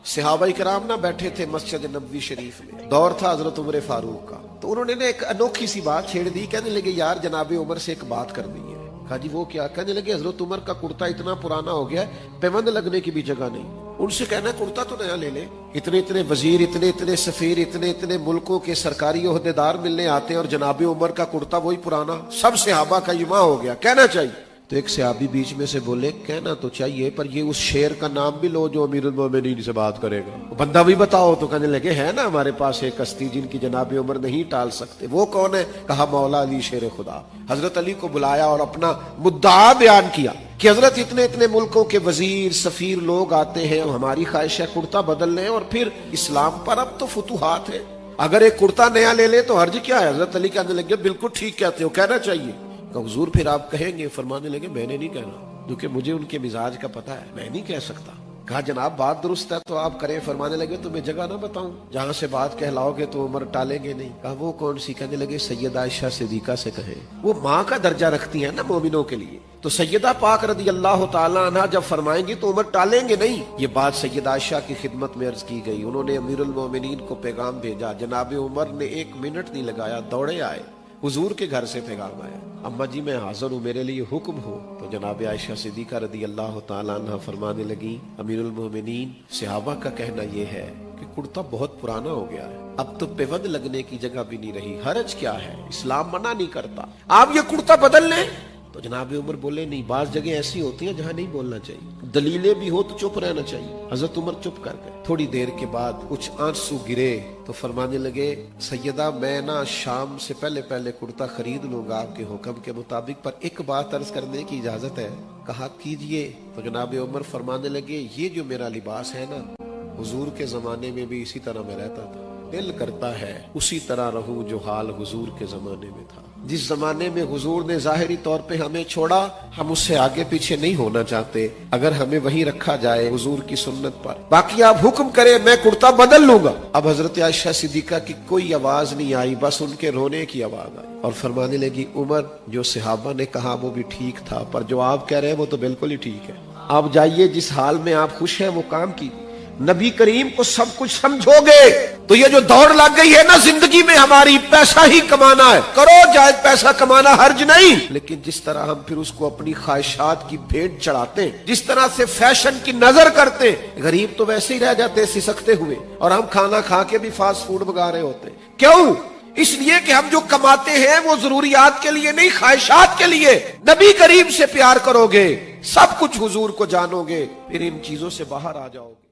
صحابہ کرام نہ بیٹھے تھے مسجد نبوی شریف میں، دور تھا حضرت عمر فاروق کا، تو انہوں نے ایک انوکھی سی بات چھیڑ دی، کہنے لگے یار جناب عمر سے ایک بات کر دی ہے۔ کہا جی وہ کیا؟ کہنے لگے حضرت عمر کا کرتا اتنا پرانا ہو گیا ہے پیوند لگنے کی بھی جگہ نہیں، ان سے کہنا کرتا تو نیا لے لے۔ اتنے اتنے وزیر، اتنے اتنے سفیر، اتنے اتنے ملکوں کے سرکاری عہدیدار ملنے آتے ہیں اور جناب عمر کا کرتا وہی پرانا، سب صحابہ کا اجماع ہو گیا، کہنا چاہیے۔ تو ایک صحابی بیچ میں سے بولے کہنا تو چاہیے پر یہ اس شیر کا نام بھی لو جو امیر المومنین سے بات کرے گا، بندہ بھی بتاؤ۔ تو کہنے لگے ہے نا ہمارے پاس ایک ہستی جن کی جناب عمر نہیں ٹال سکتے، وہ کون ہے؟ کہا مولا علی شیر خدا۔ حضرت علی کو بلایا اور اپنا مدعا بیان کیا کہ حضرت اتنے اتنے ملکوں کے وزیر سفیر لوگ آتے ہیں، ہماری خواہش ہے کرتا بدل لیں، اور پھر اسلام پر اب تو فتوحات ہے، اگر ایک کرتا نیا لے لے تو حرج کیا ہے؟ حضرت علی کہنے لگے بالکل ٹھیک کہتے ہو، کہنا چاہیے۔ کہ حضور پھر آپ کہیں گے؟ فرمانے لگے میں نے نہیں کہنا، کیونکہ مجھے ان کے مزاج کا پتہ ہے، میں نہیں کہہ سکتا۔ کہا جناب بات درست ہے تو آپ کریں۔ فرمانے لگے تمہیں جگہ نہ بتاؤں جہاں سے بات کہلاؤ گے تو عمر ٹالیں گے نہیں؟ کہا وہ کون سی؟ کہنے لگے سیدہ عائشہ صدیقہ سے کہیں، وہ ماں کا درجہ رکھتی ہیں نا مومنوں کے لیے، تو سیدہ پاک رضی اللہ تعالیٰ عنہ جب فرمائیں گی تو عمر ٹالیں گے نہیں۔ یہ بات سیدہ عائشہ کی خدمت میں عرض کی گئی، انہوں نے امیر المومنین کو پیغام بھیجا، جناب عمر نے 1 منٹ نہیں لگایا، دوڑے آئے، حضور کے گھر سے پیغام آیا، اما جی میں حاضر ہوں، میرے لیے حکم ہو۔ تو جناب عائشہ صدیقہ رضی اللہ تعالیٰ عنہ فرمانے لگی امیر المومنین صحابہ کا کہنا یہ ہے کہ کرتا بہت پرانا ہو گیا ہے، اب تو پیوند لگنے کی جگہ بھی نہیں رہی، حرج کیا ہے، اسلام منع نہیں کرتا، آپ یہ کرتا بدل لیں۔ تو جناب عمر بولے نہیں، بعض جگہ ایسی ہوتی ہیں جہاں نہیں بولنا چاہیے، دلیلیں بھی ہو تو چپ رہنا چاہیے۔ حضرت عمر چپ کر گئے، تھوڑی دیر کے بعد کچھ آنسو گرے تو فرمانے لگے سیدہ میں نا شام سے پہلے پہلے کرتا خرید لوں گا آپ کے حکم کے مطابق، پر ایک بات عرض کرنے کی اجازت ہے؟ کہا کیجئے۔ تو جناب عمر فرمانے لگے یہ جو میرا لباس ہے نا حضور کے زمانے میں بھی اسی طرح میں رہتا تھا، دل کرتا ہے اسی طرح رہوں جو حال حضور کے زمانے میں تھا۔ جس زمانے میں حضور نے ظاہری طور پہ ہمیں چھوڑا، ہم اس سے آگے پیچھے نہیں ہونا چاہتے، اگر ہمیں وہیں رکھا جائے حضور کی سنت پر، باقی آپ حکم کریں میں کرتا بدل لوں گا۔ اب حضرت عائشہ صدیقہ کی کوئی آواز نہیں آئی، بس ان کے رونے کی آواز آئی، اور فرمانے لگی عمر جو صحابہ نے کہا وہ بھی ٹھیک تھا، پر جو آپ کہہ رہے ہیں وہ تو بالکل ہی ٹھیک ہے، آپ جائیے جس حال میں آپ خوش ہیں وہ کام کیجیے، نبی کریم کو سب کچھ سمجھو گے تو یہ جو دوڑ لگ گئی ہے نا زندگی میں ہماری، پیسہ ہی کمانا ہے، کرو جائز پیسہ کمانا حرج نہیں، لیکن جس طرح ہم پھر اس کو اپنی خواہشات کی بھیٹ چڑھاتے ہیں، جس طرح سے فیشن کی نظر کرتے ہیں، غریب تو ویسے ہی رہ جاتے سسکتے ہوئے، اور ہم کھانا کھا کے بھی فاسٹ فوڈ بگا رہے ہوتے ہیں۔ کیوں؟ اس لیے کہ ہم جو کماتے ہیں وہ ضروریات کے لیے نہیں، خواہشات کے لیے۔ نبی کریم سے پیار کرو گے، سب کچھ حضور کو جانو گے، پھر ان چیزوں سے باہر آ جاؤ گے۔